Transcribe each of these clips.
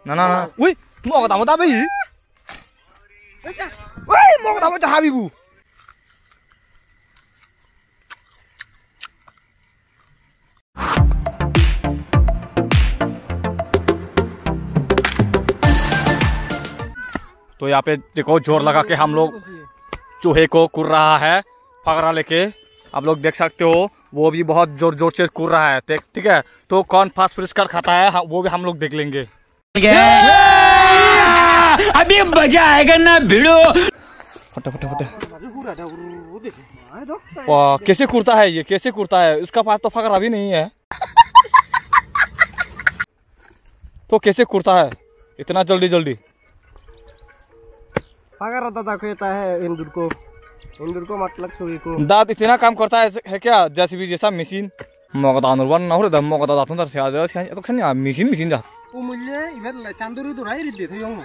ना ना ना उई mau ketemu tapi woi mau ketemu cah habibu तो यहाँ पे देखो जोर लगा के हम लोग चूहे को कुर रहा है फगरा लेके आप लोग देख सकते हो वो भी बहुत जोर जोर से कुर रहा है ठीक है। तो कौन फास्ट पुरस्कार खाता है वो भी हम लोग देख लेंगे। अभी मजा आएगा ना भिड़ो फटे फटे फटे वाह कैसे कुरता है ये कैसे कुरता है उसका पास तो फगरा भी नहीं है तो कैसे कुरता है इतना जल्दी जल्दी फगरा दादा कहता है इंदुर को मतलब सुई को दांत इतना काम करता है क्या जेसीबी जैसा मशीन मगदान वन ना हो दम मगदा दातुन दर से तो खन्या मशीन जा उमुल्ले इबेर ले चांदुरी दुराई रिदे थयong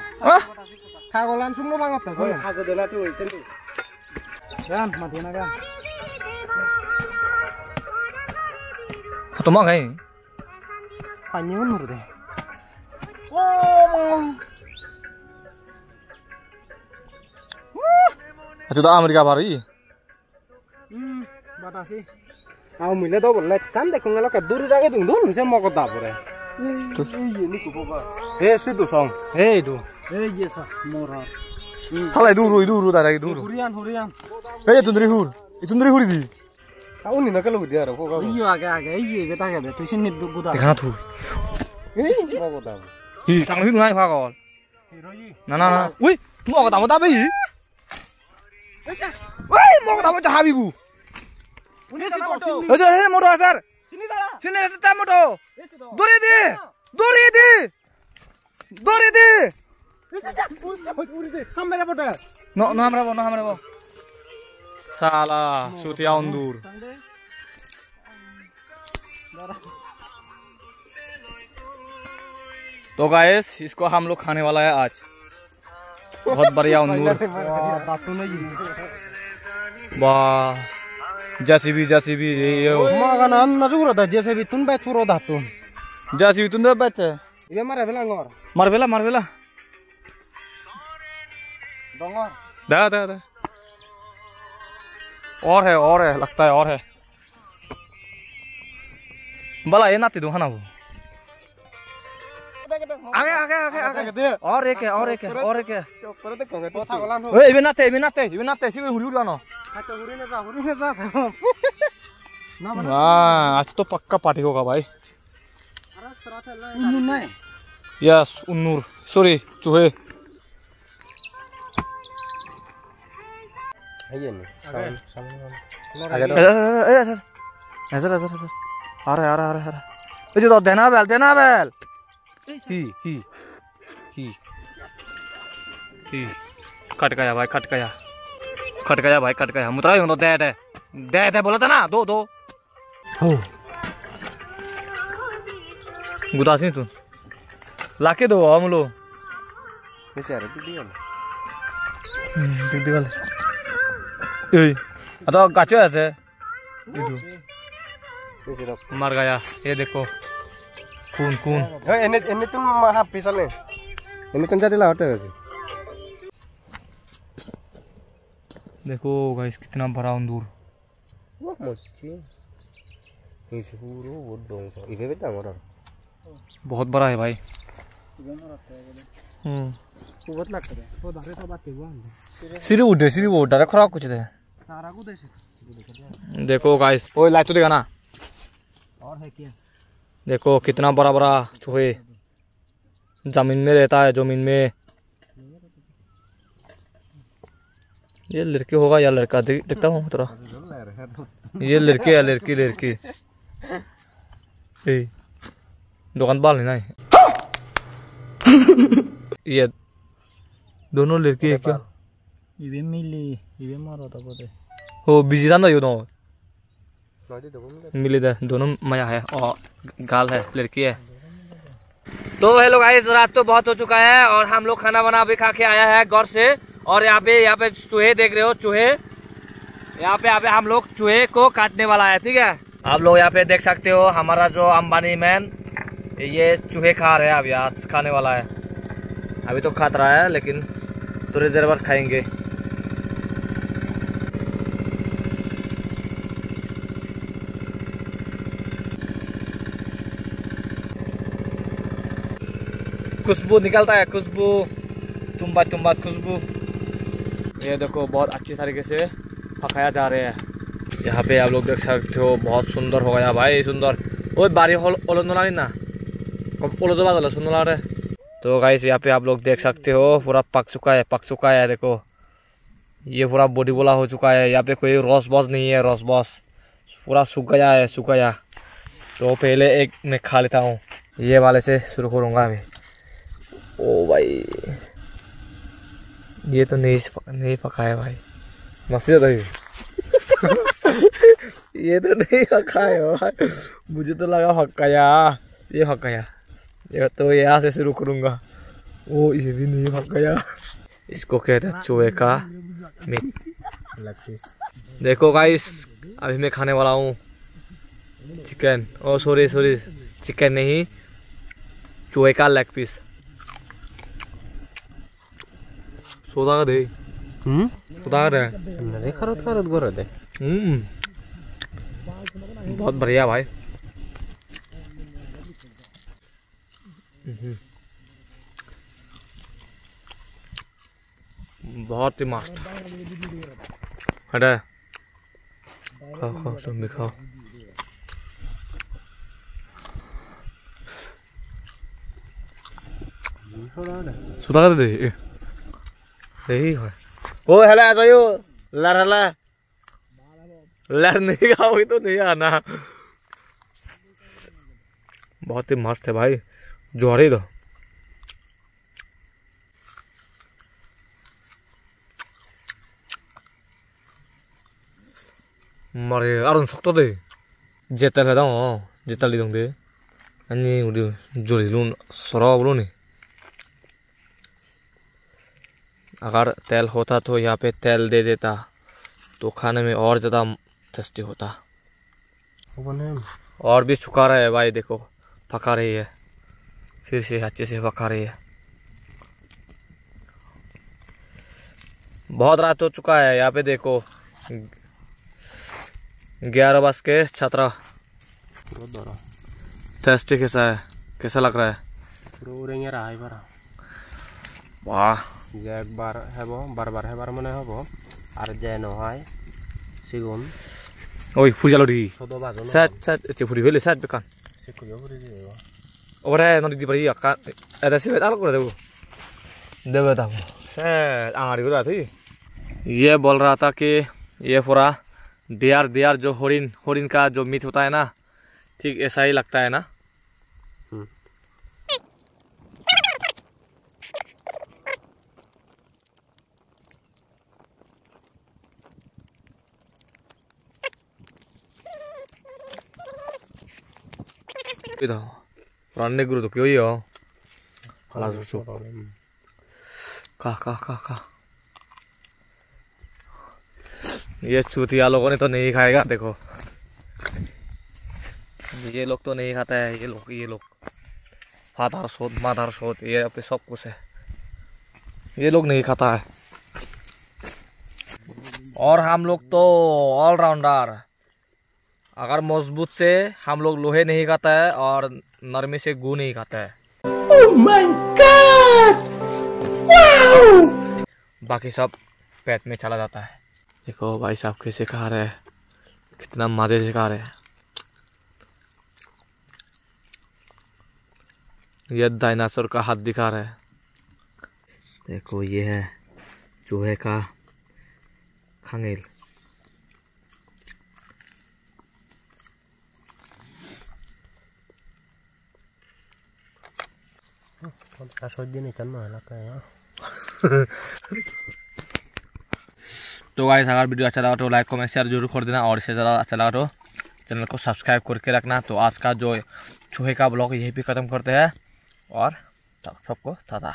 खागलान सुंनो बांगता सो हाजो देला तो होइसेन गान माथेना गान तो मा गई पानीवन मुरदे ओ अच्छा तो अमेरिका भारी बतासी आ मुले तो बोले कान देखो लो के दूर जाके दूं दूं से मगदा परे तो ये निको बाबा ए सिदु सॉन्ग ए दो ए ये सा मोरा साला दूर दारा दूर हुरियान ए तुंदरी हुरी दी आ उन्नी न कलो दिया रो होगा ये आगे ये बेटा के तो सिन निदु गुदा देखना तू ए मगदा ही थांग भी नुआय फागल ना ना ना उई मगदा मता बे woi mau ketemu cah habibu aja he moto asar sini sita moto dori di hamera boda no hamera bo salah sutia undur तो गाइस इसको हम लोग खाने वाला है आज बहुत बढ़िया उंदूर वाह जेसीबी ये मगना नजुरा दा जेसीबी तुन बे थुरो दातु जेसीबी तुन बे ये मारे भेला ngor मारवेला डोंगर दा और है लगता है और है भला ये नाती दो खाना वो आगे और एक है ओए इबे नाते सिबे हुरी जानो अच्छा हुरी ने जा हां आज तो पक्का पार्टी होगा भाई उन्नूर नहीं यस उन्नूर सॉरी चूहे है ये नहीं ऐसा आ रहा ये जो देना बेल ही कट गया भाई मुतरा ही दे बोला था ना दो हो गुदासी तू लाके दो हम लो बेचारे दिगल ए अतो गाचो ऐसे मर गया ये देखो खून एने तुम महा पिसले एने तुम जाते लाटे देखो गाइस कितना बड़ा अंदूर वो मच्छी इसे पूरा वो डोंग सा इधर बेटा मोरा बहुत बड़ा है भाई वो बहुत लगता है वो धारे तो बात हुआ सिरी उड़े खराब कुछ दे सारा को दे देखो गाइस ओए लाइट तो देखा ना और है क्या देखो कितना बड़ा चूहे जमीन में रहता है में ये लड़की होगा या लड़का देखता हूँ थोड़ा ये लड़की या लड़की दुकान बाल नहीं ये दोनों लड़की है क्या इवे मिली इवे मारा था बोले हो बिजी था ना ये दोनों मिली दोनों मजा है और गाल है लड़की है। तो हेलो गाइस रात तो बहुत हो चुका है और हम लोग खाना बना भी खा के आया है गौर से और यहाँ पे चूहे देख रहे हो चूहे यहाँ पे हम लोग चूहे को काटने वाला है ठीक है। आप लोग यहाँ पे देख सकते हो हमारा जो अंबानी मैन ये चूहे खा रहे हैं अभी आज खाने वाला है। अभी तो खा रहा है लेकिन थोड़ी देर बाद खाएंगे। खुशबू निकलता है, खुशबू तुम्बा तुम्बा खुशबू। ये देखो बहुत अच्छी तरीके से पकाया जा रहा है। यहाँ पे आप लोग देख सकते हो बहुत सुंदर हो गया भाई, सुंदर। वो बारी ओलो ना ओलो जो बात सुंदर रहे। तो गाइस यहाँ पे आप लोग देख सकते हो पूरा पक चुका है। देखो ये पूरा बॉडी बोला हो चुका है। यहाँ पे कोई रस बस नहीं है, रस बस पूरा सूख गया। तो पहले एक मैं खा लेता हूँ, ये वाले से शुरू करूँगा अभी। ओ भाई ये तो नहीं पका है भाई, मस्त है ये तो नहीं पका है भाई, मुझे तो लगा पकाया। ये पकाया, ये तो यहाँ से शुरू करूँगा। ओ ये भी नहीं पकाया। इसको कहते हैं चूहे का मीट। देखो गाइस अभी मैं खाने वाला हूँ चिकन। ओ सॉरी चिकन नहीं, चूहे का लेग पीस। सोदा दे बहुत बढ़िया भाई। बहुत ही मस्त। हटा खाओ तुम भी खाओ। सुधा दे यही है। ओ हेला आ जाओ लड़ नहीं खाओगे तो नहीं आना। बहुत ही मस्त है भाई, जोड़ी दो। मरे 아론 속도돼 제딸 하다 제딸 이동돼 아니 우리 जोड़ी सराब नहीं। अगर तेल होता तो यहाँ पे तेल दे देता तो खाने में और ज़्यादा टेस्टी होता। और भी सुखा रहा है भाई, देखो पका रही है, फिर से अच्छे से पका रही है। बहुत रात हो चुका है। यहाँ पे देखो 11:17। टेस्टी कैसा है, कैसा लग रहा है? वाह एक बार है वो बार मने हबो आर जे नहाय सिगुन ओय फुजालो दी सदो बाजो सात चे फुरि भेले सात बेकान से कुयो फुरि देबो ओरे नदी दी बड़ी का एदा से बेताल कर देबो ता से आंगाड़ी को थी। ये बोल रहा था कि ये पूरा दियार जो हरिन का जो मीट होता है ना, ठीक ऐसा ही लगता है ना। रान्ने गुरु तो क्यों ही हो का ये चूतिया लोगों ने तो नहीं खाएगा। देखो ये लोग तो नहीं खाता है, ये लोग फादर सोत मादर सोत ये अपने सब कुछ है, ये लोग नहीं खाता है। और हम लोग तो ऑलराउंडर। अगर मजबूत से हम लोग लोहे नहीं खाता है और नरमी से गू नहीं खाता है। Oh my God! Wow! बाकी सब पेट में चला जाता है। देखो भाई साहब कैसे खा रहे हैं, कितना मजे से खा रहे हैं। ये डायनासोर का हाथ दिखा रहा है। देखो ये है चूहे का खंगेल। तो गाइस अगर वीडियो अच्छा लगा तो लाइक कमेंट शेयर जरूर कर देना, और इससे ज़्यादा अच्छा लगा तो चैनल को सब्सक्राइब करके रखना। तो आज का जो चूहे का ब्लॉग यहीं पे ख़त्म करते हैं और सबको टाटा।